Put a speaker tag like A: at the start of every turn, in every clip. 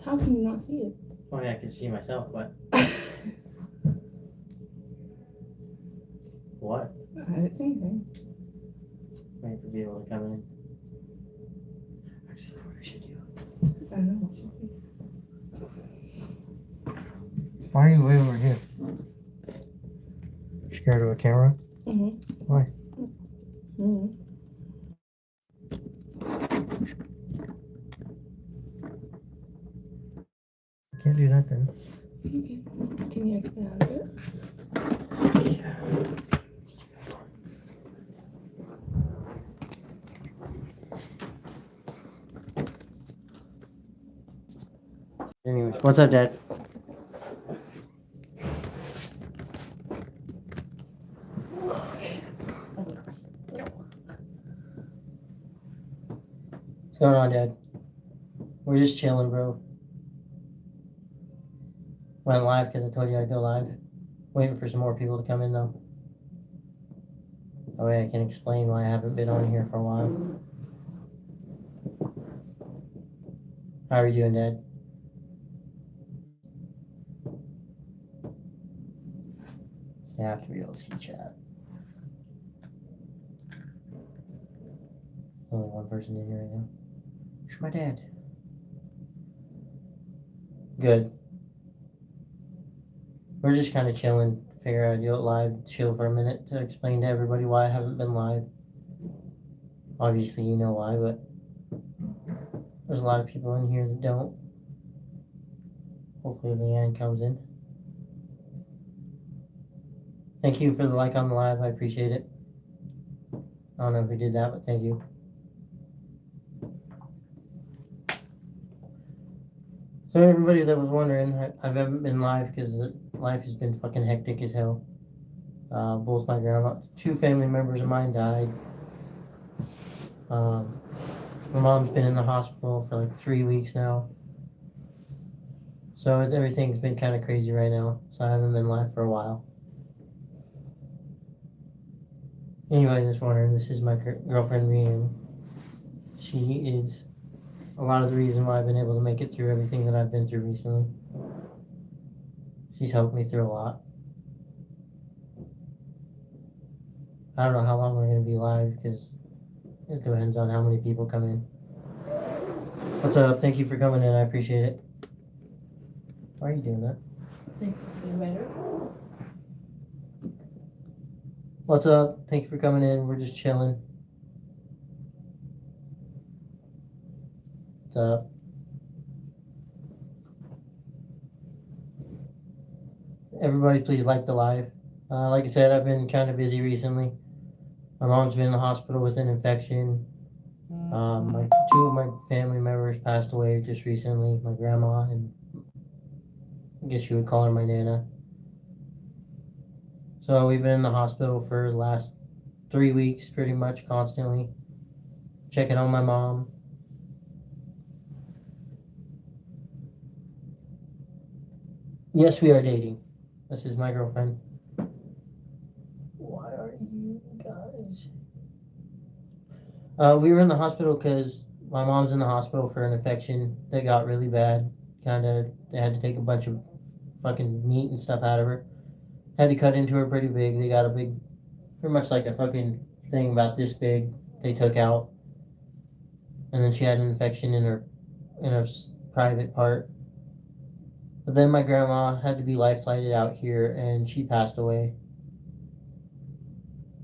A: How can you not see it?
B: I mean, I can see myself, but what?
A: I didn't see anything.
B: Wait for people to come in. Actually, what I should do.
A: I know.
B: Why are you way over here? Scared of a camera?
A: Mm-hmm.
B: Why?
A: Mm-hmm.
B: Can't do that then.
A: Okay. Can you exit out of it?
B: Anyways, what's up, Dad? What's going on, Dad? We're just chilling, bro. Went live because I told you I'd go live. Waiting for some more people to come in, though. That way I can explain why I haven't been on here for a while. How are you doing, Dad? You have to be able to see chat. Only one person in here right now. It's my dad. Good. We're just kind of chilling. Figure I'd do it live, chill for a minute to explain to everybody why I haven't been live. Obviously, you know why, but there's a lot of people in here that don't. Hopefully, Leanne comes in. Thank you for the like on the live. I appreciate it. I don't know who did that, but thank you. So everybody that was wondering, I haven't been live because life has been fucking hectic as hell. Both my grandma, two family members of mine died. My mom's been in the hospital for like 3 weeks now. So everything's been kind of crazy right now. So I haven't been live for a while. Anybody that's wondering, this is my girlfriend, Rian. She is a lot of the reason why I've been able to make it through everything that I've been through recently. She's helped me through a lot. I don't know how long we're going to be live because it depends on how many people come in. What's up? Thank you for coming in. I appreciate it. Why are you doing that?
A: See, better.
B: What's up? Thank you for coming in. We're just chilling. What's up? Everybody, please like the live. Like I said, I've been kind of busy recently. My mom's been in the hospital with an infection. Two of my family members passed away just recently. My grandma and I guess you would call her my nana. So we've been in the hospital for the last 3 weeks, pretty much constantly checking on my mom. Yes, we are dating. This is my girlfriend. Why are you guys? We were in the hospital because my mom's in the hospital for an infection that got really bad. They had to take a bunch of fucking meat and stuff out of her. Had to cut into her pretty big. They got a big, pretty much like a fucking thing about this big. They took out, and then she had an infection in her private part. But then my grandma had to be life flighted out here, and she passed away.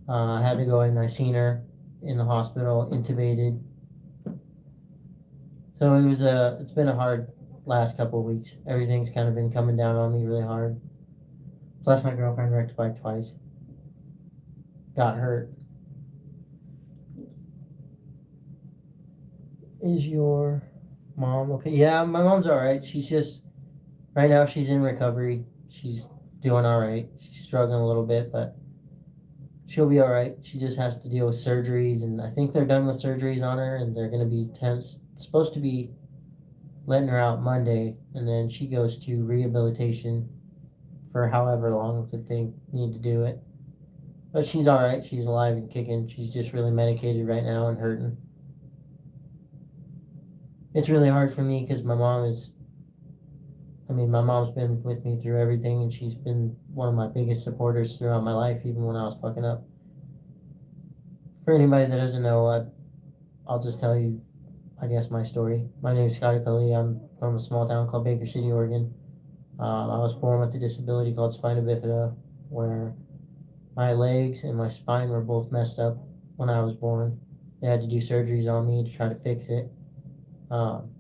B: I had to go in. I seen her in the hospital, intubated. So it's been a hard last couple of weeks. Everything's kind of been coming down on me really hard. Plus, my girlfriend wrecked a bike twice. Got hurt. Is your mom okay? Yeah, my mom's all right. She's just, right now, she's in recovery. She's doing all right. She's struggling a little bit, but she'll be all right. She just has to deal with surgeries, and I think they're done with surgeries on her, and they're going to be supposed to be letting her out Monday, and then she goes to rehabilitation for however long that they need to do it. But she's all right. She's alive and kicking. She's just really medicated right now and hurting. it's really hard for me because my mom's been with me through everything, and she's been one of my biggest supporters throughout my life, even when I was fucking up. For anybody that doesn't know, I'll just tell you, I guess, my story. My name is Scottie. I'm from a small town called Baker City, Oregon. I was born with a disability called spina bifida, where my legs and my spine were both messed up when I was born. They had to do surgeries on me to try to fix it. Um,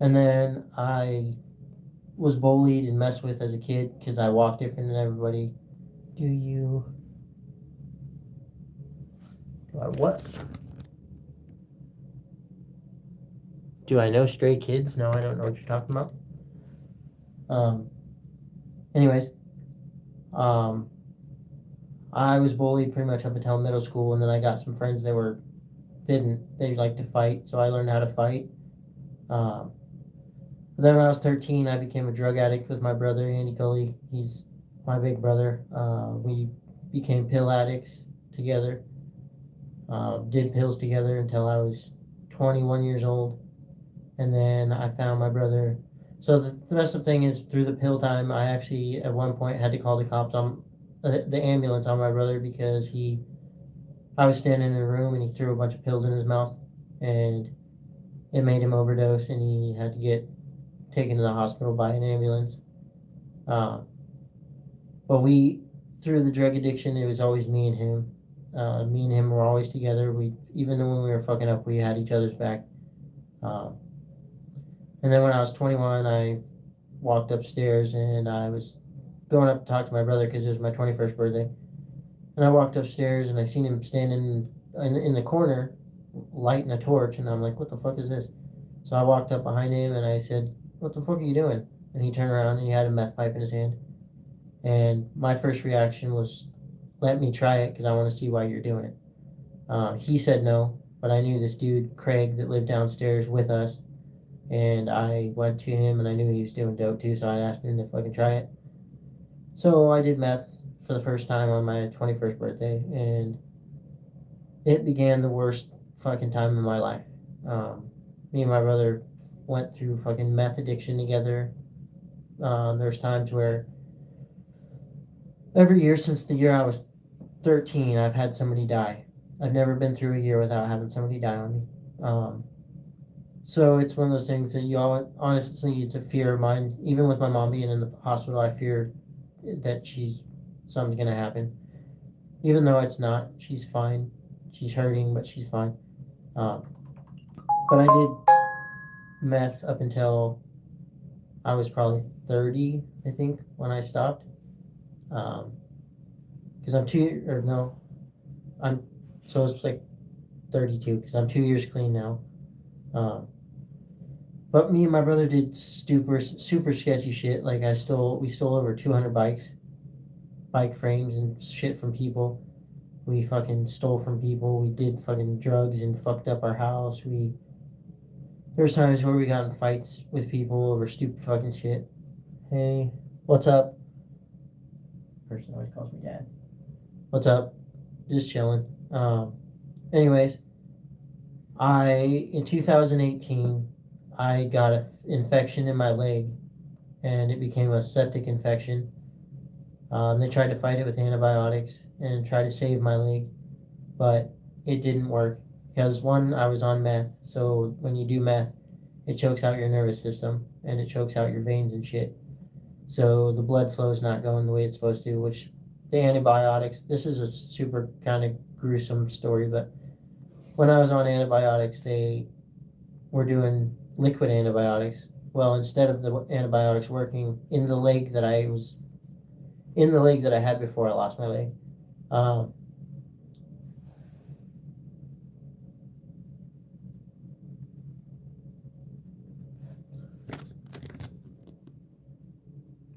B: and then I was bullied and messed with as a kid because I walked different than everybody. Do I what? Do I know stray kids? No, I don't know what you're talking about. Anyways, I was bullied pretty much up until middle school, and then I got some friends that they like to fight, so I learned how to fight. Then when I was 13, I became a drug addict with my brother, Andy Cully. He's my big brother. We became pill addicts together. Did pills together until I was 21 years old. And then I found my brother. So the messed up thing is, through the pill time, I actually at one point had to call the cops on the ambulance on my brother because I was standing in a room and he threw a bunch of pills in his mouth, and it made him overdose, and he had to get taken to the hospital by an ambulance. But through the drug addiction, it was always me and him. Me and him were always together. Even when we were fucking up, we had each other's back. And then when I was 21, I walked upstairs and I was going up to talk to my brother because it was my 21st birthday. And I walked upstairs and I seen him standing in the corner lighting a torch, and I'm like, what the fuck is this? So I walked up behind him and I said, what the fuck are you doing? And he turned around and he had a meth pipe in his hand. And my first reaction was, let me try it because I want to see why you're doing it. He said no, but I knew this dude, Craig, that lived downstairs with us. And I went to him and I knew he was doing dope too, so I asked him if I could try it. So I did meth for the first time on my 21st birthday, and it began the worst fucking time in my life. Me and my brother went through fucking meth addiction together. There's times where every year since the year I was 13, I've had somebody die. I've never been through a year without having somebody die on me. So it's one of those things that honestly, it's a fear of mine. Even with my mom being in the hospital, I fear that something's going to happen. Even though it's not, she's fine. She's hurting, but she's fine. But I did meth up until I was probably 30, I think, when I stopped. Because so it's like 32, because I'm 2 years clean now. But me and my brother did super sketchy shit. Like we stole over 200 bike frames and shit from people. We fucking stole from people. We did fucking drugs and fucked up our house. There's times where we got in fights with people over stupid fucking shit. Hey, what's up? Person always calls me dad. What's up? Just chilling. Anyways, in 2018, I got an infection in my leg, and it became a septic infection. They tried to fight it with antibiotics and try to save my leg, but it didn't work because, one, I was on meth. So when you do meth, it chokes out your nervous system and it chokes out your veins and shit. So the blood flow is not going the way it's supposed to, which the antibiotics, this is a super kind of gruesome story, but when I was on antibiotics, they were doing liquid antibiotics. Well, instead of the antibiotics working in the leg that I had before I lost my leg,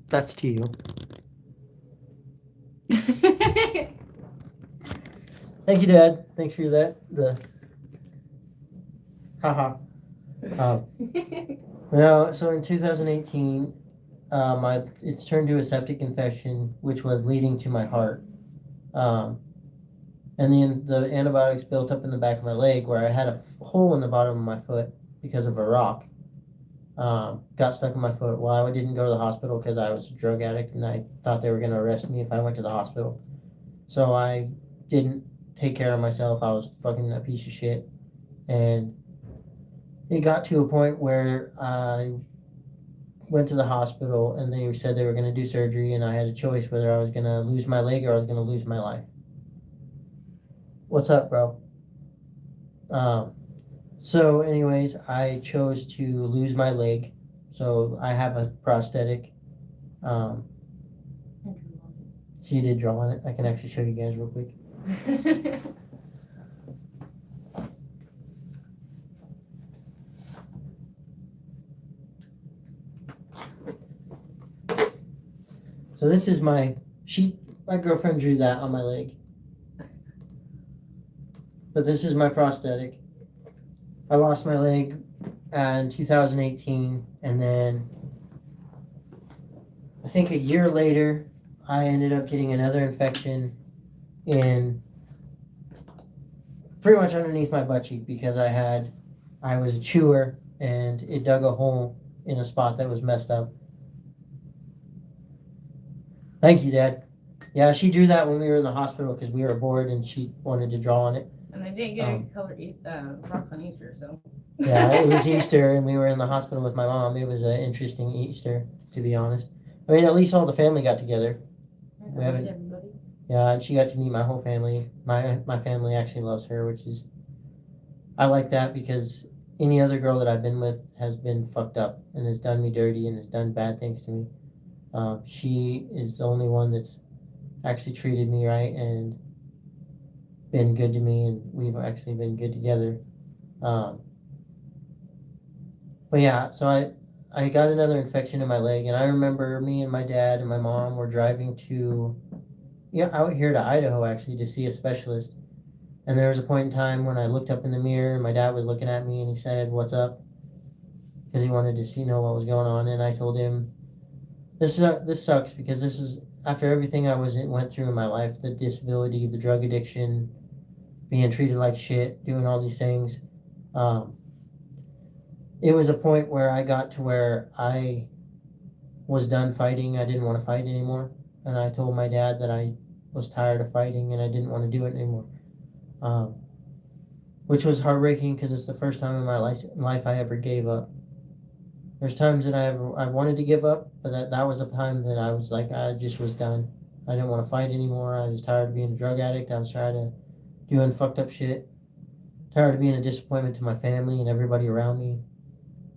B: that's to you. Thank you, Dad. Thanks for that. Haha. So in 2018, it's turned to a septic infection, which was leading to my heart. And then the antibiotics built up in the back of my leg, where I had a hole in the bottom of my foot. because of a rock. Got stuck in my foot. Well, I didn't go to the hospital because I was a drug addict and I thought they were going to arrest me if I went to the hospital. So I didn't take care of myself. I was fucking a piece of shit. And it got to a point where I went to the hospital and they said they were going to do surgery and I had a choice whether I was going to lose my leg or I was going to lose my life. What's up, bro? So anyways, I chose to lose my leg. So I have a prosthetic. She did draw on it. I can actually show you guys real quick. So this is my girlfriend drew that on my leg. But this is my prosthetic. I lost my leg in 2018, and then I think a year later, I ended up getting another infection in pretty much underneath my butt cheek because I was a chewer and it dug a hole in a spot that was messed up. Thank you, Dad. Yeah, she drew that when we were in the hospital because we were bored and she wanted to draw on it.
A: And I didn't get colored rocks on Easter, so.
B: Yeah, it was Easter and we were in the hospital with my mom. It was an interesting Easter, to be honest. I mean, at least all the family got together. We haven't.
A: Everybody.
B: Yeah, and she got to meet my whole family. My family actually loves her, which is, I like that because any other girl that I've been with has been fucked up and has done me dirty and has done bad things to me. She is the only one that's actually treated me right and been good to me, and we've actually been good together. But yeah, so I got another infection in my leg, and I remember me and my dad and my mom were driving out here to Idaho actually to see a specialist. And there was a point in time when I looked up in the mirror, and my dad was looking at me, and he said, "What's up?" Because he wanted to know what was going on, and I told him, This sucks because this is after everything I went through in my life, the disability, the drug addiction, being treated like shit, doing all these things. It was a point where I got to where I was done fighting. I didn't want to fight anymore, and I told my dad that I was tired of fighting and I didn't want to do it anymore. Which was heartbreaking because it's the first time in my life I ever gave up. There's times that I wanted to give up, but that was a time that I was like, I just was done. I didn't want to fight anymore. I was tired of being a drug addict. I was tired of doing fucked up shit. Tired of being a disappointment to my family and everybody around me.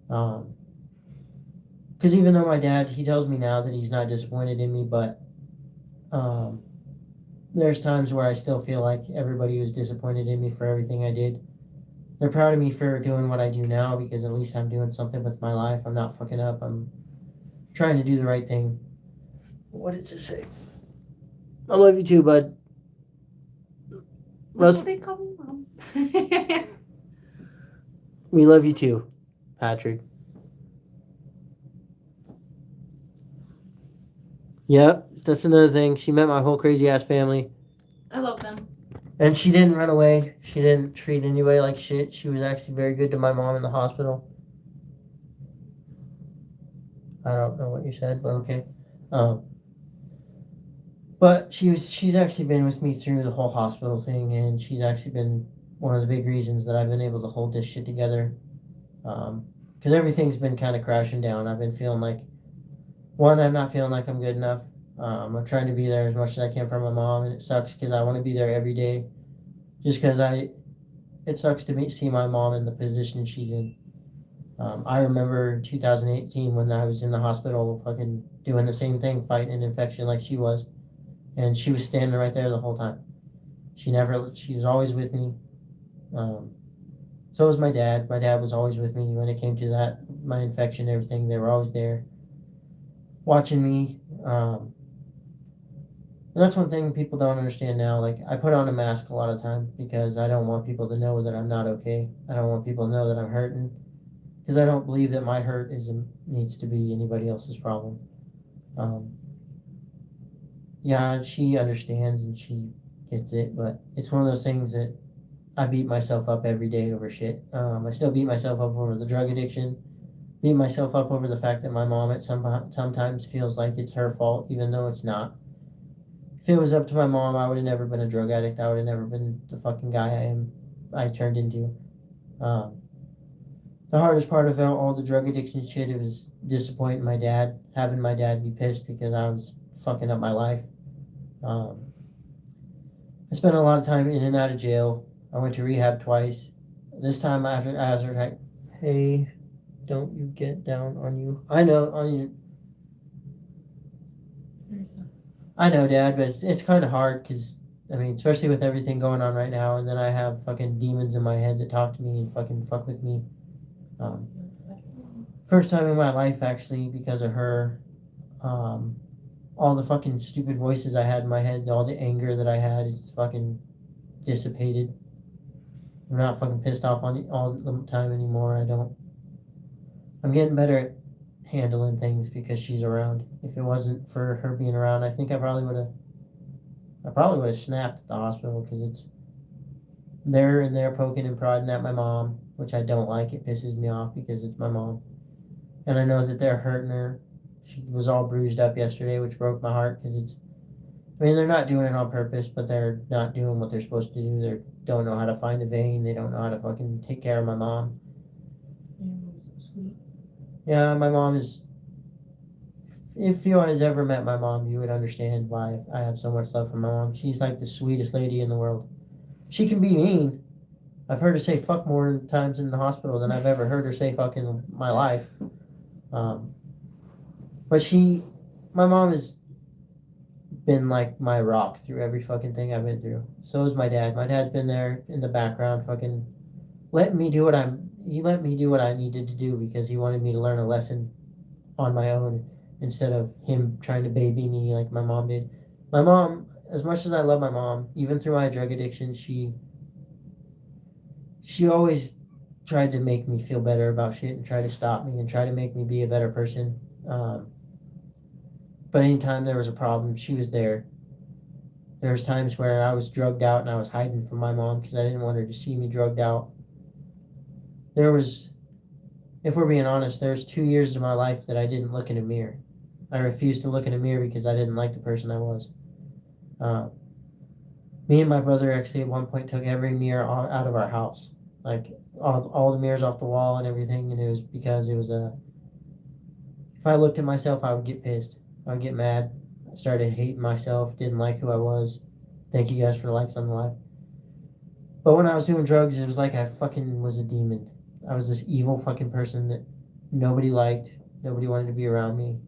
B: Because even though my dad, he tells me now that he's not disappointed in me, but there's times where I still feel like everybody was disappointed in me for everything I did. They're proud of me for doing what I do now because at least I'm doing something with my life. I'm not fucking up. I'm trying to do the right thing. What did it say? I love you too, bud.
A: That's what they call me, Mom.
B: We love you too, Patrick. Yep, that's another thing. She met my whole crazy ass family.
A: I love them.
B: And she didn't run away. She didn't treat anybody like shit. She was actually very good to my mom in the hospital. I don't know what you said, but okay. But she's actually been with me through the whole hospital thing, and she's actually been one of the big reasons that I've been able to hold this shit together. Because everything's been kind of crashing down. I've been feeling like, I'm not feeling like I'm good enough. I'm trying to be there as much as I can for my mom, and it sucks because I want to be there every day. Just because it sucks to see my mom in the position she's in. I remember 2018 when I was in the hospital fucking doing the same thing, fighting an infection like she was. And she was standing right there the whole time. She was always with me. So was my dad. My dad was always with me when it came to that, my infection, everything. They were always there watching me. And that's one thing people don't understand now. Like, I put on a mask a lot of time because I don't want people to know that I'm not okay. I don't want people to know that I'm hurting because I don't believe that my hurt needs to be anybody else's problem. Yeah, she understands and she gets it, but it's one of those things that I beat myself up every day over shit. I still beat myself up over the drug addiction. Beat myself up over the fact that my mom sometimes feels like it's her fault, even though it's not. If it was up to my mom, I would have never been a drug addict. I would have never been the fucking guy I turned into. Um, the hardest part of all the drug addiction shit, it was disappointing my dad, having my dad be pissed because I was fucking up my life. Um, I spent a lot of time in and out of jail. I went to rehab twice. This time after I was like, hey, don't you get down on you. I know, on you. I know, Dad, but it's kind of hard because, I mean, especially with everything going on right now, and then I have fucking demons in my head that talk to me and fucking fuck with me. Um, First time in my life, actually, because of her. All the fucking stupid voices I had in my head, all the anger that I had, it's fucking dissipated. I'm not fucking pissed off on all the time anymore. I'm getting better at handling things because she's around. If it wasn't for her being around, I think I probably would have snapped at the hospital because it's they're poking and prodding at my mom, which I don't like. It pisses me off because it's my mom, and I know that they're hurting her. She was all bruised up yesterday, which broke my heart because it's. I mean, they're not doing it on purpose, but they're not doing what they're supposed to do. They don't know how to find a vein. They don't know how to fucking take care of my mom.
A: So sweet.
B: Yeah, my mom is. If you guys ever met my mom, you would understand why I have so much love for my mom. She's like the sweetest lady in the world. She can be mean. I've heard her say fuck more times in the hospital than I've ever heard her say fuck in my life. Um, but my mom has been like my rock through every fucking thing I've been through. So is my dad. My dad's been there in the background, fucking letting me do he let me do what I needed to do because he wanted me to learn a lesson on my own instead of him trying to baby me like my mom did. My mom, as much as I love my mom, even through my drug addiction, she always tried to make me feel better about shit and try to stop me and try to make me be a better person. But anytime there was a problem, she was there. There was times where I was drugged out and I was hiding from my mom because I didn't want her to see me drugged out. If we're being honest, there was 2 years of my life that I didn't look in a mirror. I refused to look in a mirror because I didn't like the person I was. Me and my brother actually at one point took every mirror out of our house, like all the mirrors off the wall and everything, and it was because it was if I looked at myself, I would get pissed. I would get mad. I started hating myself, didn't like who I was. Thank you guys for the likes on the live. But when I was doing drugs, it was like I fucking was a demon. I was this evil fucking person that nobody liked. Nobody wanted to be around me.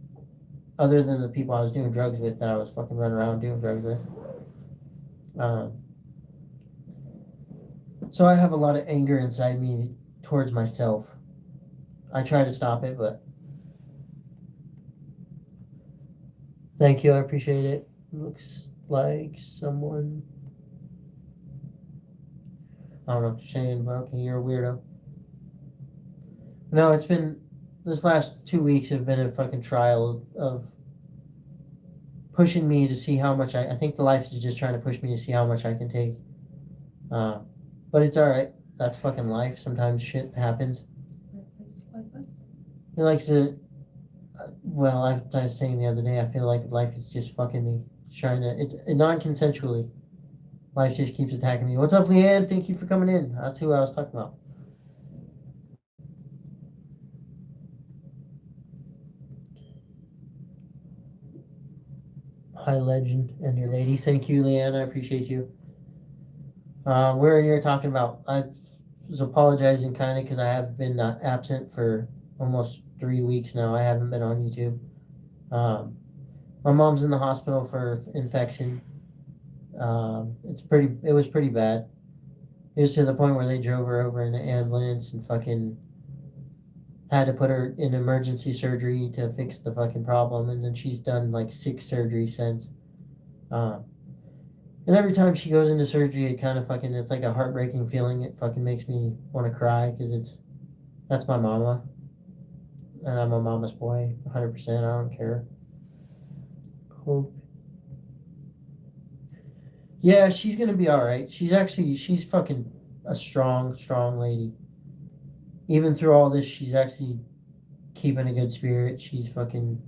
B: Other than the people I was doing drugs with that I was fucking running around doing drugs with. So I have a lot of anger inside me towards myself. I try to stop it, but thank you, I appreciate it. Looks like someone. I don't know what you're saying, but okay, you're a weirdo. No, it's been this last 2 weeks have been a fucking trial of pushing me to see how much I think the life is just trying to push me to see how much I can take. But it's alright. That's fucking life. Sometimes shit happens. It likes to. Well, I was saying the other day, I feel like life is just fucking me. It's trying to. It's non-consensually. Life just keeps attacking me. What's up, Leanne? Thank you for coming in. That's who I was talking about. Hi, legend, and your lady. Thank you, Leanne. I appreciate you. We're in here talking about. I was apologizing kind of because I have been absent for almost 3 weeks now. I haven't been on YouTube. My mom's in the hospital for infection. It was pretty bad. It was to the point where they drove her over in an ambulance and fucking had to put her in emergency surgery to fix the fucking problem, and then she's done like 6 surgeries since. And every time she goes into surgery, it kind of fucking, it's like a heartbreaking feeling. It fucking makes me want to cry because that's my mama. And I'm a mama's boy, 100%. I don't care. Hope. Yeah, she's gonna be alright. She's fucking a strong, strong lady. Even through all this, she's actually keeping a good spirit. She's fucking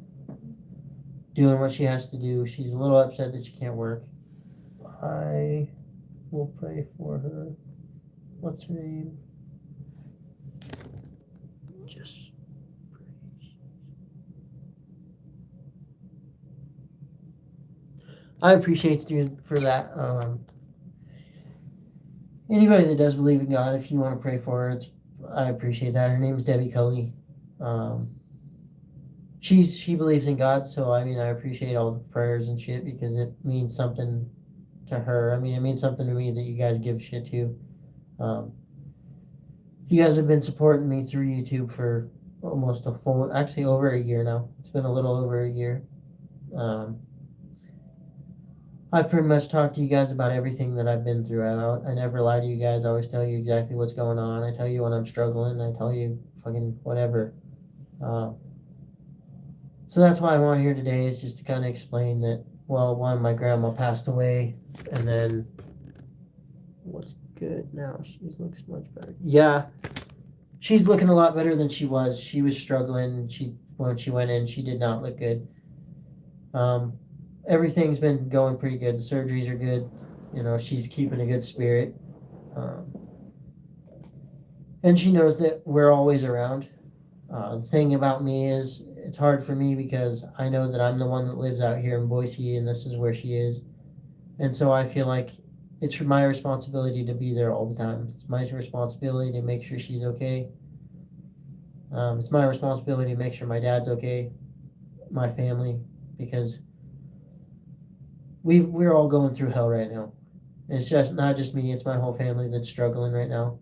B: doing what she has to do. She's a little upset that she can't work. I will pray for her. What's her name? Just I appreciate you for that. Anybody that does believe in God, if you want to pray for her, I appreciate that. Her name's Debbie Cully. She believes in God, so I mean I appreciate all the prayers and shit because it means something to her. I mean it means something to me that you guys give shit to. You guys have been supporting me through YouTube for almost actually over a year now. It's been a little over a year. I've pretty much talked to you guys about everything that I've been through. I never lie to you guys. I always tell you exactly what's going on. I tell you when I'm struggling. I tell you fucking whatever. So that's why I'm on here today is just to kind of explain that, well, one, my grandma passed away, and then what's good now? She looks much better. Yeah, she's looking a lot better than she was. She was struggling. When she went in, she did not look good. Everything's been going pretty good. The surgeries are good. You know, she's keeping a good spirit. And she knows that we're always around. The thing about me is it's hard for me because I know that I'm the one that lives out here in Boise and this is where she is. And so I feel like it's my responsibility to be there all the time. It's my responsibility to make sure she's okay. It's my responsibility to make sure my dad's okay, my family, because we're all going through hell right now. It's just not just me; it's my whole family that's struggling right now.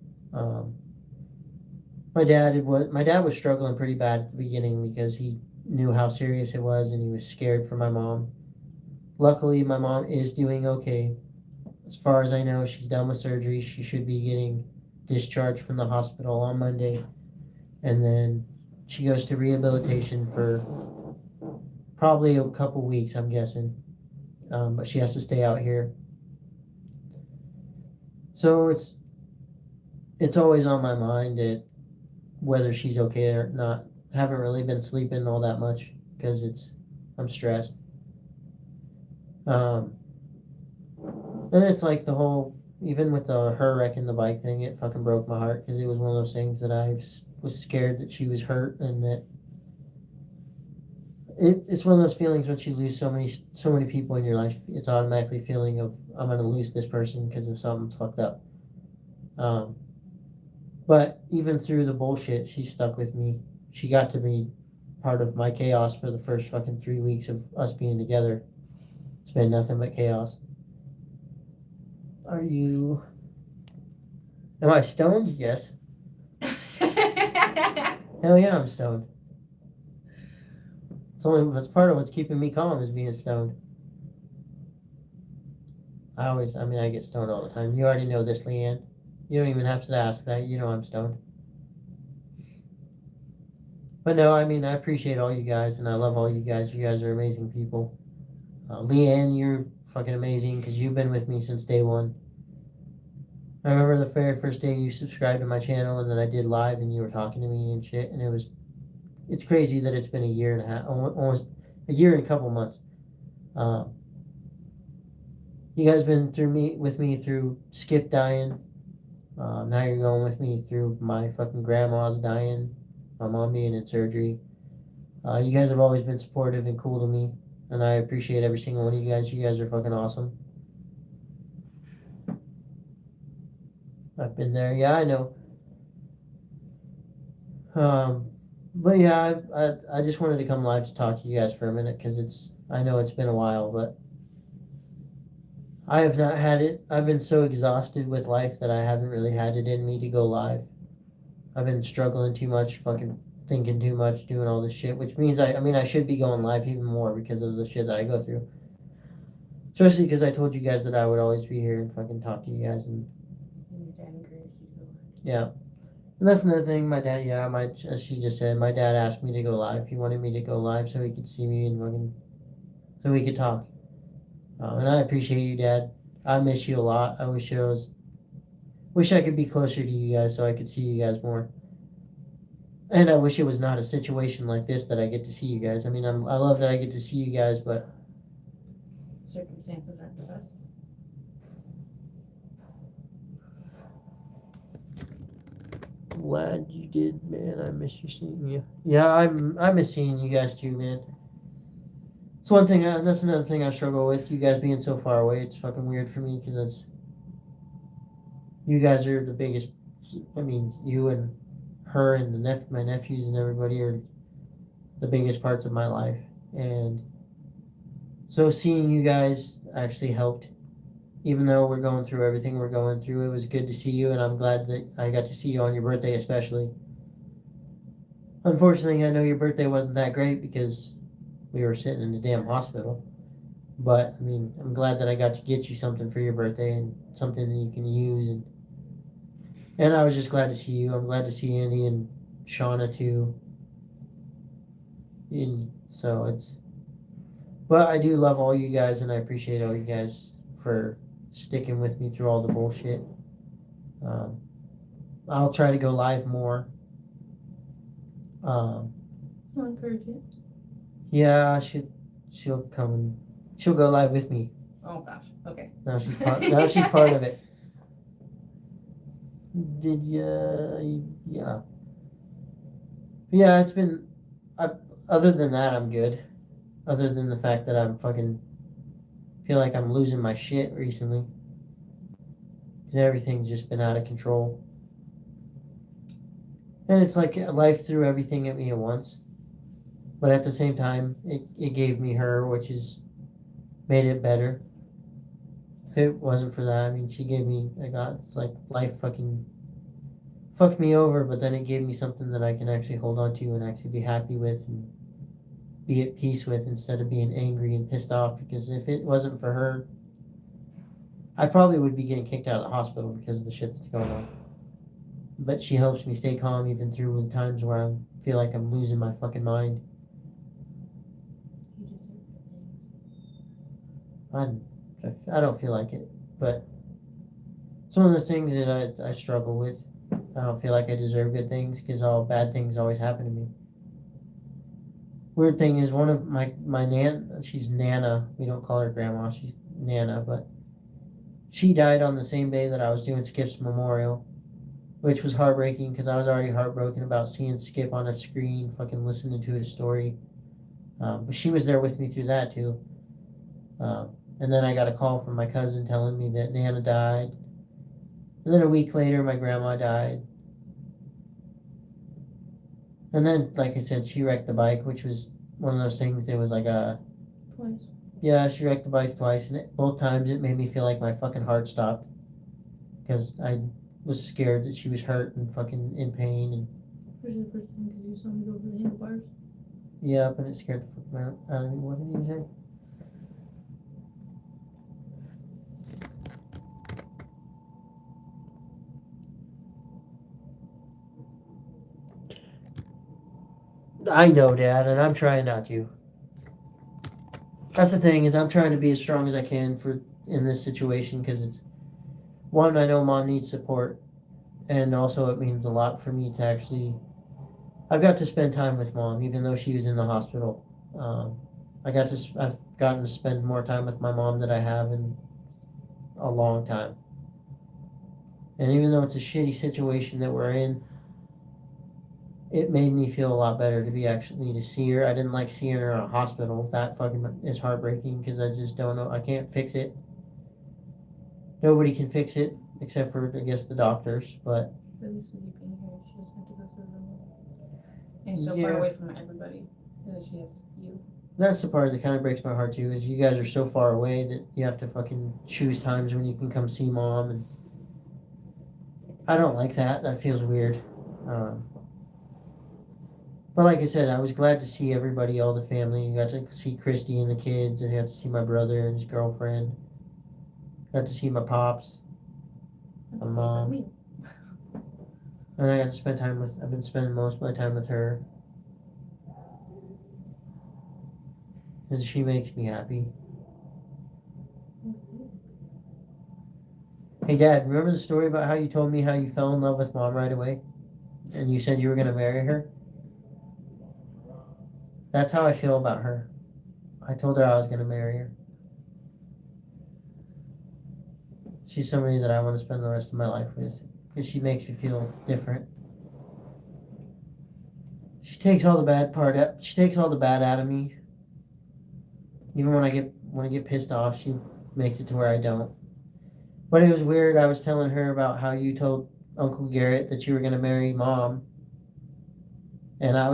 B: My dad was struggling pretty bad at the beginning because he knew how serious it was and he was scared for my mom. Luckily, my mom is doing okay. As far as I know, she's done with surgery. She should be getting discharged from the hospital on Monday, and then she goes to rehabilitation for probably a couple weeks, I'm guessing. But she has to stay out here. So it's always on my mind that whether she's okay or not. I haven't really been sleeping all that much because I'm stressed. And it's like the whole, even with her wrecking the bike thing, it fucking broke my heart because it was one of those things that I was scared that she was hurt and that it's one of those feelings once you lose so many people in your life, it's automatically a feeling of I'm gonna lose this person because of something fucked up. But even through the bullshit, she stuck with me. She got to be part of my chaos for the first fucking 3 weeks of us being together. It's been nothing but chaos. Am I stoned? Yes. Hell yeah, I'm stoned. That's part of what's keeping me calm is being stoned. I get stoned all the time. You already know this, Leanne. You don't even have to ask that. You know I'm stoned. But no, I appreciate all you guys, and I love all you guys. You guys are amazing people. Leanne, you're fucking amazing because you've been with me since day one. I remember the very first day you subscribed to my channel, and then I did live, and you were talking to me and shit, and it's crazy that it's been a year and a half, almost a year and a couple months. You guys been with me through Skip dying. Now you're going with me through my fucking grandma's dying, my mom being in surgery. You guys have always been supportive and cool to me, and I appreciate every single one of you guys. You guys are fucking awesome. I've been there. Yeah, I know. But yeah, I just wanted to come live to talk to you guys for a minute because I know it's been a while, but I have not had it. I've been so exhausted with life that I haven't really had it in me to go live. I've been struggling too much, fucking thinking too much, doing all this shit, which means I should be going live even more because of the shit that I go through. Especially because I told you guys that I would always be here and fucking talk to you guys and yeah. And that's another thing, my dad, as she just said, my dad asked me to go live. He wanted me to go live so he could see me and fucking, so we could talk. And I appreciate you, Dad. I miss you a lot. I wish I was Wish I could be closer to you guys so I could see you guys more. And I wish it was not a situation like this that I get to see you guys. I mean, I love that I get to see you guys, but
A: Circumstances aren't the best.
B: glad you did, man. I miss you seeing you. Yeah, I miss seeing you guys too, man. It's one thing. That's another thing I struggle with. You guys being so far away, it's fucking weird for me because it's you guys are the biggest. I mean, you and her and my nephews and everybody are the biggest parts of my life, and so seeing you guys actually helped. Even though we're going through everything we're going through, it was good to see you, and I'm glad that I got to see you on your birthday, especially. Unfortunately, I know your birthday wasn't that great because we were sitting in the damn hospital. But I mean, I'm glad that I got to get you something for your birthday and something that you can use, and I was just glad to see you. I'm glad to see Andy and Shauna too. And so it's, but I do love all you guys, and I appreciate all you guys for sticking with me through all the bullshit. I'll try to go live more.
A: I'll encourage it.
B: Yeah, she'll come and she'll go live with me.
A: Oh gosh. Okay.
B: Now she's part of it. Did you? Yeah. Yeah, it's been. Other than that, I'm good. Other than the fact that I'm fucking feel like I'm losing my shit recently. Because everything's just been out of control. And it's like life threw everything at me at once. But at the same time, it gave me her, which has made it better. If it wasn't for that, I mean, she gave me, it's like life fucking fucked me over, but then it gave me something that I can actually hold on to and actually be happy with and be at peace with instead of being angry and pissed off. Because if it wasn't for her, I probably would be getting kicked out of the hospital because of the shit that's going on. But she helps me stay calm even through the times where I feel like I'm losing my fucking mind.
A: You deserve good things.
B: I don't feel like it, but it's one of those things that I struggle with. I don't feel like I deserve good things because all bad things always happen to me. Weird thing is, one of my she's Nana. We don't call her grandma. She's Nana, but she died on the same day that I was doing Skip's memorial, which was heartbreaking because I was already heartbroken about seeing Skip on a screen, fucking listening to his story. But she was there with me through that too. And then I got a call from my cousin telling me that Nana died. And then a week later, my grandma died. And then, like I said, she wrecked the bike, which was one of those things that was like a...
A: Twice.
B: Yeah, she wrecked the bike twice, and both times it made me feel like my fucking heart stopped. Because I was scared that she was hurt and fucking in pain. And
A: Especially the first time because you saw me go for the handlebars.
B: yeah, but it scared the fuck out of me. What did you say? I know, Dad, and I'm trying not to. That's the thing, is I'm trying to be as strong as I can in this situation because it's one, I know Mom needs support, and also it means a lot for me to actually. I've got to spend time with Mom, even though she was in the hospital. I've gotten to spend more time with my mom than I have in a long time. And even though it's a shitty situation that we're in, it made me feel a lot better to see her. I didn't like seeing her in a hospital. That fucking is heartbreaking because I just don't know. I can't fix it. Nobody can fix it except for, I guess, the doctors. But
A: At least with you being here, she doesn't have to go through it. And so
B: Yeah.
A: far away from everybody. And then she has you.
B: that's the part that kind of breaks my heart too. Is you guys are so far away that you have to fucking choose times when you can come see Mom, and I don't like that. That feels weird. But like I said, I was glad to see everybody, all the family. I got to see Christy and the kids, and I got to see my brother and his girlfriend. Got to see my pops, my mom,
A: Me.
B: and I got to spend time with. I've been spending most of my time with her, because she makes me happy. Hey, Dad, remember the story about how you told me how you fell in love with Mom right away? And you said you were going to marry her? That's how I feel about her. I told her I was going to marry her. She's somebody that I want to spend the rest of my life with because she makes me feel different. She takes all the bad part out. She takes all the bad out of me. Even when I get pissed off, she makes it to where I don't. But it was weird. I was telling her about how you told Uncle Garrett that you were going to marry Mom. And I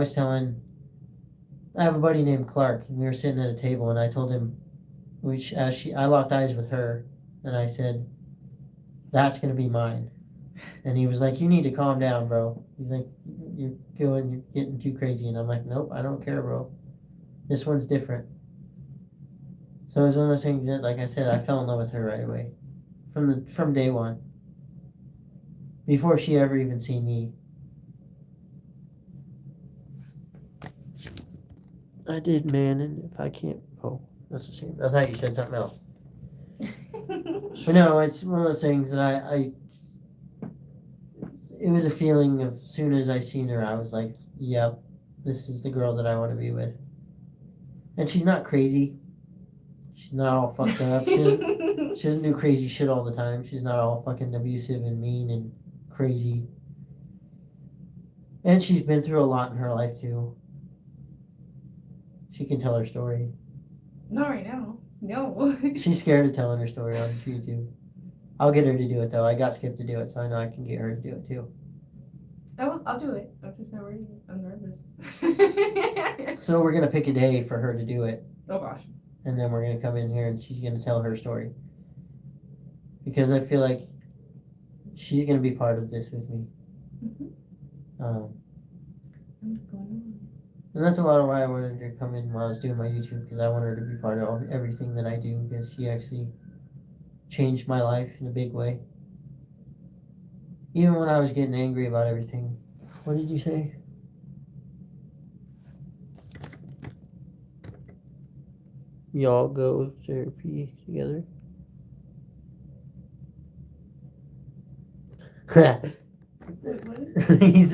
B: have a buddy named Clark, and we were sitting at a table, and I told him, I locked eyes with her, and I said, that's going to be mine. And he was like, you need to calm down, bro. He's like, you're getting too crazy. And I'm like, nope, I don't care, bro. This one's different. So it was one of those things that, like I said, I fell in love with her right away. From day one. Before she ever even seen me. I did, man, and if I can't... Oh, that's the same. I thought you said something else. But no, it's one of those things that it was a feeling of, as soon as I seen her, I was like, yep, this is the girl that I want to be with. And she's not crazy. She's not all fucked up. She doesn't do crazy shit all the time. She's not all fucking abusive and mean and crazy. And she's been through a lot in her life, too. She can tell her story.
A: Not right now. No.
B: She's scared of telling her story on YouTube. I'll get her to do it, though. I got Skip to do it, so I know I can get her to do it, too.
A: I'll do it. I'm just not ready. I'm nervous.
B: So we're going to pick a day for her to do it.
A: Oh, gosh.
B: And then we're going to come in here and she's going to tell her story. Because I feel like she's going to be part of this with me.
A: Mm-hmm.
B: And that's a lot of why I wanted her to come in while I was doing my YouTube, because I want her to be part of everything that I do, because she actually changed my life in a big way. Even when I was getting angry about everything. What did you say? Y'all go therapy together? he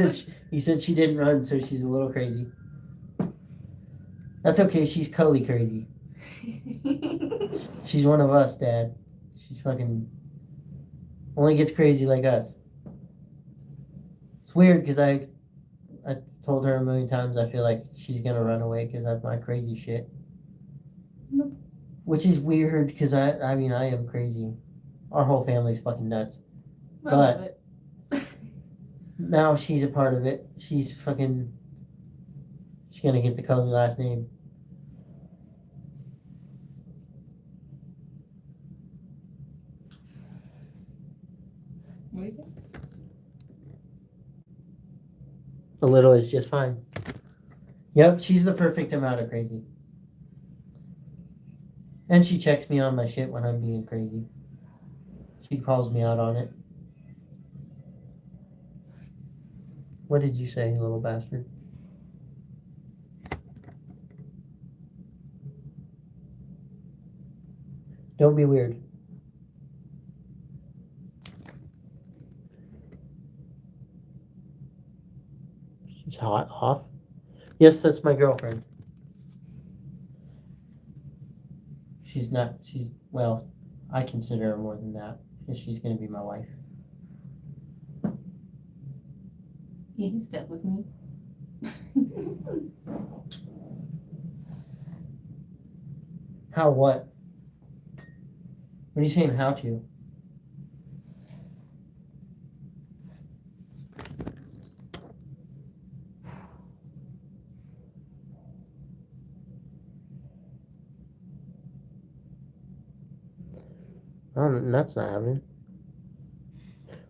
B: said she didn't run, so she's a little crazy. That's okay, she's Cully crazy. She's one of us, Dad. She's fucking only gets crazy like us. It's weird because I told her a million times I feel like she's gonna run away because of my crazy shit.
A: Nope.
B: Which is weird because I mean I am crazy. Our whole family's fucking nuts.
A: I love it.
B: Now she's a part of it. She's gonna get the Cully last name.
A: What do you think?
B: A little is just fine. Yep, she's the perfect amount of crazy. And she checks me on my shit when I'm being crazy. She calls me out on it. What did you say, little bastard? Don't be weird. She's hot off. Yes, that's my girlfriend. Well, I consider her more than that, because she's going to be my wife.
A: Yeah, he's stuck with me.
B: How what? What are you saying how to? Oh, that's not happening.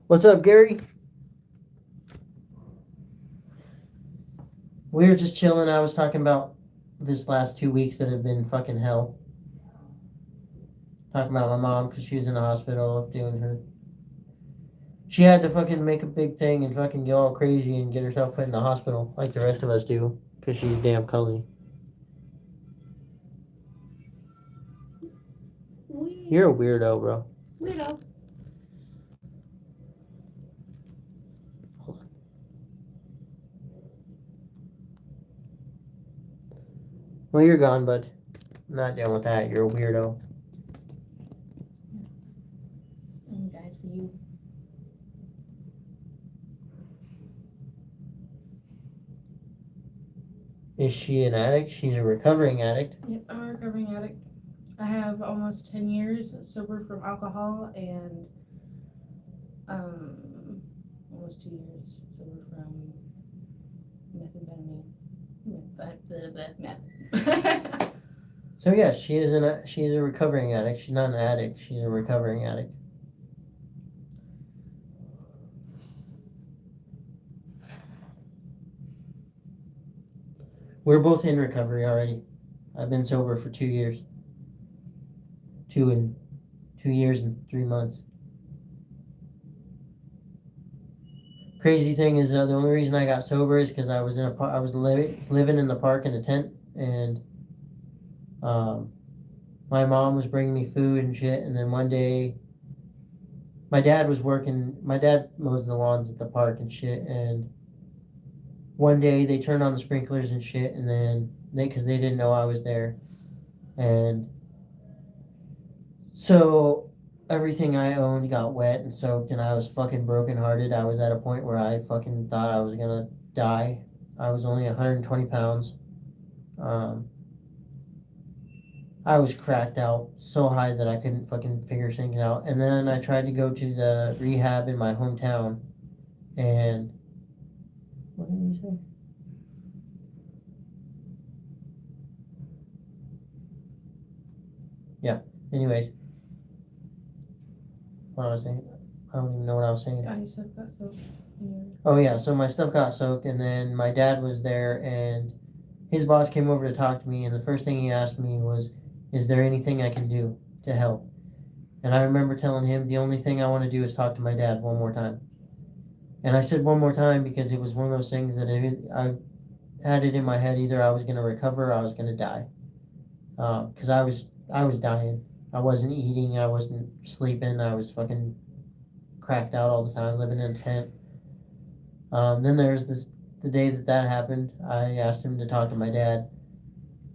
B: What's up, Gary? We were just chilling. I was talking about this last 2 weeks that have been fucking hell. Talking about my mom because she was in the hospital doing her. She had to fucking make a big thing and fucking go all crazy and get herself put in the hospital like the rest of us do because she's damn Cully. You're a weirdo, bro.
A: Weirdo.
B: Well, you're gone, bud. I'm not dealing with that. You're a weirdo.
A: And guys, for you.
B: Is she an addict? She's a recovering addict.
A: Yep, I'm a recovering addict. I have almost 10 years sober from alcohol and almost 2 years sober from methamphetamine. Meth.
B: So yeah, she's a recovering addict. She's not an addict. She's a recovering addict. We're both in recovery already. I've been sober for 2 years. 2 years and 3 months. Crazy thing is, the only reason I got sober is because I was living in the park in a tent, and my mom was bringing me food and shit. And then one day, my dad was working. My dad mows the lawns at the park and shit. And one day they turned on the sprinklers and shit, and then because they didn't know I was there, and so everything I owned got wet and soaked, and I was fucking brokenhearted. I was at a point where I fucking thought I was gonna die. I was only 120 pounds. I was cracked out so high that I couldn't fucking figure things out. And then I tried to go to the rehab in my hometown, and what did you say? Yeah. Anyways, what I was saying, I don't even know what I was saying.
A: I just got soaked.
B: Oh yeah, so my stuff got soaked, and then my dad was there, and his boss came over to talk to me, and the first thing he asked me was, "Is there anything I can do to help?" And I remember telling him the only thing I want to do is talk to my dad one more time. And I said one more time because it was one of those things that I had it in my head, either I was gonna recover or I was gonna die, because I was dying. I wasn't eating, I wasn't sleeping, I was fucking cracked out all the time, living in a tent. Then there's the day that happened. I asked him to talk to my dad,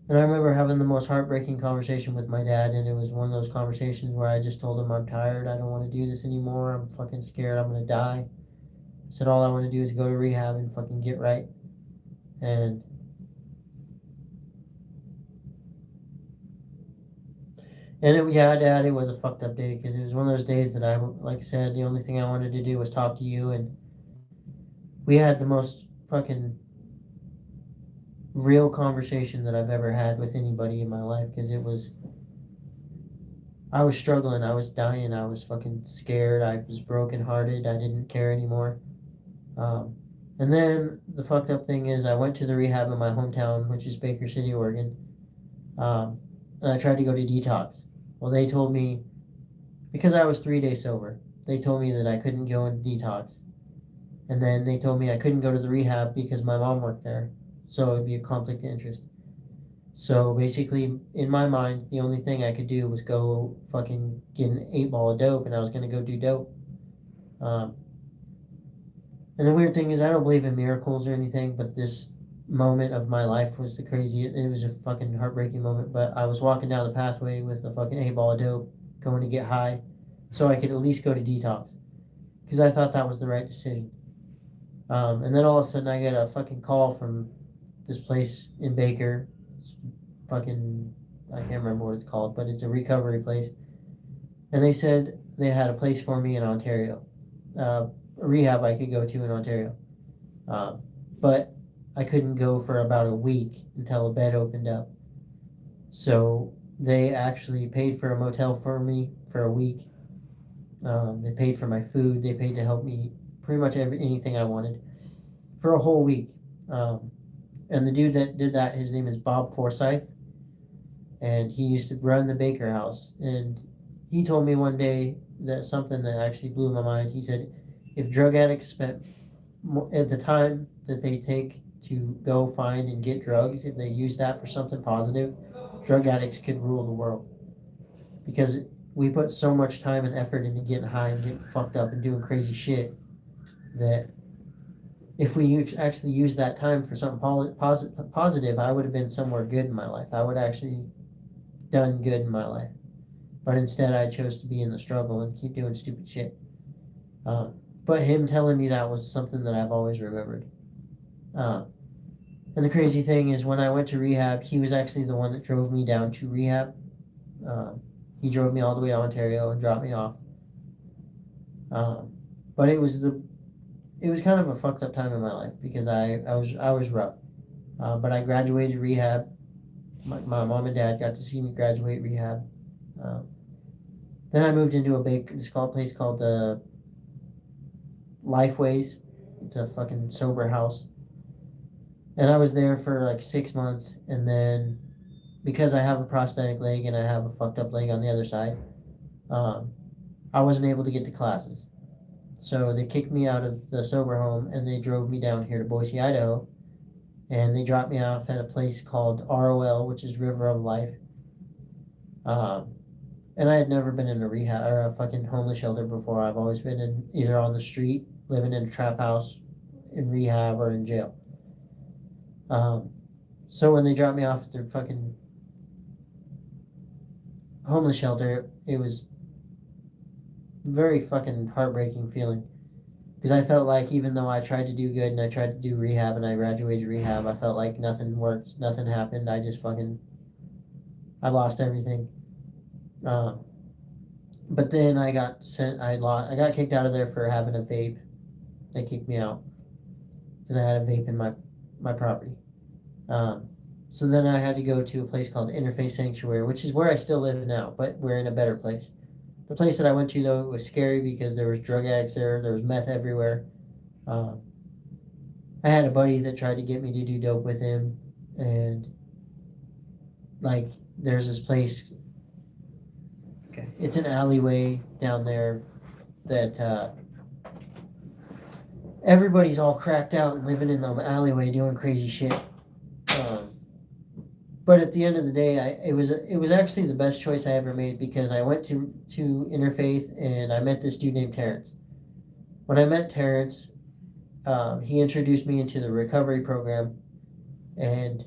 B: and I remember having the most heartbreaking conversation with my dad. And it was one of those conversations where I just told him, I'm tired, I don't want to do this anymore, I'm fucking scared, I'm gonna die. I said all I want to do is go to rehab and fucking get right. And yeah, Dad, it was a fucked up day because it was one of those days that like I said, the only thing I wanted to do was talk to you, and we had the most fucking real conversation that I've ever had with anybody in my life, because I was struggling, I was dying, I was fucking scared, I was brokenhearted, I didn't care anymore. And then the fucked up thing is, I went to the rehab in my hometown, which is Baker City, Oregon, and I tried to go to detox. Well, they told me, because I was 3 days sober, they told me that I couldn't go into detox. And then they told me I couldn't go to the rehab because my mom worked there, so it would be a conflict of interest. So basically, in my mind, the only thing I could do was go fucking get an 8 ball of dope, and I was gonna go do dope. And the weird thing is, I don't believe in miracles or anything, but this moment of my life was the crazy. It was a fucking heartbreaking moment. But I was walking down the pathway with a fucking 8 ball of dope, going to get high, so I could at least go to detox, because I thought that was the right decision. And then all of a sudden, I get a fucking call from this place in Baker. It's fucking, I can't remember what it's called, but it's a recovery place. And they said they had a place for me in Ontario, a rehab I could go to in Ontario. But I couldn't go for about a week until a bed opened up. So they actually paid for a motel for me for a week. They paid for my food. They paid to help me pretty much anything I wanted for a whole week. And the dude that did that, his name is Bob Forsyth, and he used to run the Baker House. And he told me one day that something that actually blew my mind. He said, if drug addicts spent at the time that they take to go find and get drugs, if they use that for something positive, drug addicts could rule the world. Because we put so much time and effort into getting high and getting fucked up and doing crazy shit that if we actually used that time for something positive, I would have been somewhere good in my life. I would actually done good in my life. But instead, I chose to be in the struggle and keep doing stupid shit. But him telling me that was something that I've always remembered. And the crazy thing is, when I went to rehab, he was actually the one that drove me down to rehab. He drove me all the way to Ontario and dropped me off. But it was kind of a fucked up time in my life because I was rough. But I graduated rehab. My mom and dad got to see me graduate rehab. Then I moved into this place called Lifeways. It's a fucking sober house. And I was there for like 6 months, and then because I have a prosthetic leg and I have a fucked up leg on the other side, I wasn't able to get to classes. So they kicked me out of the sober home and they drove me down here to Boise, Idaho. And they dropped me off at a place called ROL, which is River of Life. And I had never been in a rehab or a fucking homeless shelter before. I've always been in either on the street, living in a trap house, in rehab, or in jail. So when they dropped me off at their fucking homeless shelter, it was very fucking heartbreaking feeling. Because I felt like even though I tried to do good and I tried to do rehab and I graduated rehab, I felt like nothing worked, nothing happened. I lost everything. But then I got kicked out of there for having a vape. They kicked me out because I had a vape in my property. So then I had to go to a place called Interfaith Sanctuary, which is where I still live now, but we're in a better place. The place that I went to, though, was scary because there was drug addicts there. There was meth everywhere. I had a buddy that tried to get me to do dope with him, and like there's this place. Okay, it's an alleyway down there that everybody's all cracked out and living in the alleyway doing crazy shit. But at the end of the day, it was actually the best choice I ever made because I went to Interfaith and I met this dude named Terrence. When I met Terrence, he introduced me into the recovery program, and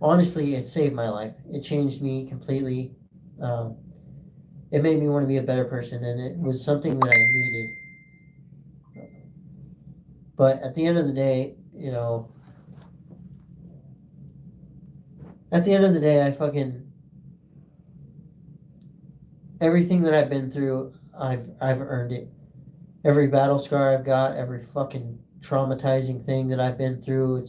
B: honestly, it saved my life. It changed me completely. It made me want to be a better person, and it was something that I needed. But at the end of the day, everything that I've been through, I've earned it. Every battle scar I've got, every fucking traumatizing thing that I've been through,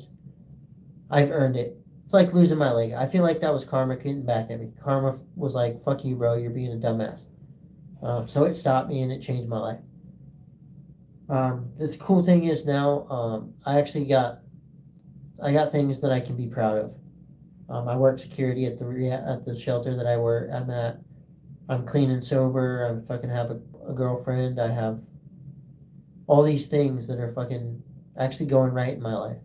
B: I've earned it. It's like losing my leg. I feel like that was karma getting back at me. Karma was like, "Fuck you, bro. You're being a dumbass." So it stopped me and it changed my life. The cool thing is now, I got things that I can be proud of. I work security at the shelter that I'm at. I'm clean and sober. I fucking have a girlfriend. I have all these things that are fucking actually going right in my life.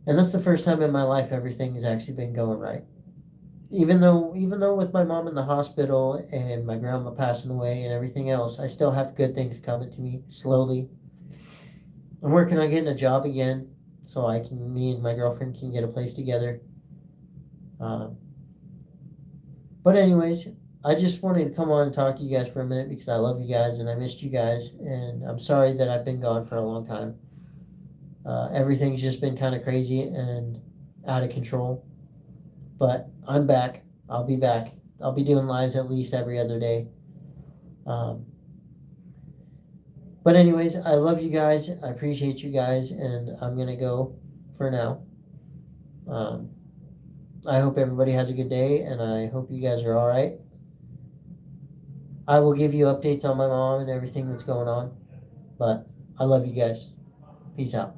B: And that's the first time in my life everything has actually been going right. Even though with my mom in the hospital and my grandma passing away and everything else, I still have good things coming to me slowly. I'm working on getting a job again so me and my girlfriend can get a place together. But anyways, I just wanted to come on and talk to you guys for a minute because I love you guys and I missed you guys, and I'm sorry that I've been gone for a long time. Everything's just been kind of crazy and out of control. But I'm back. I'll be back. I'll be doing lives at least every other day. But anyways, I love you guys. I appreciate you guys, and I'm going to go for now. I hope everybody has a good day, and I hope you guys are all right. I will give you updates on my mom and everything that's going on. But I love you guys. Peace out.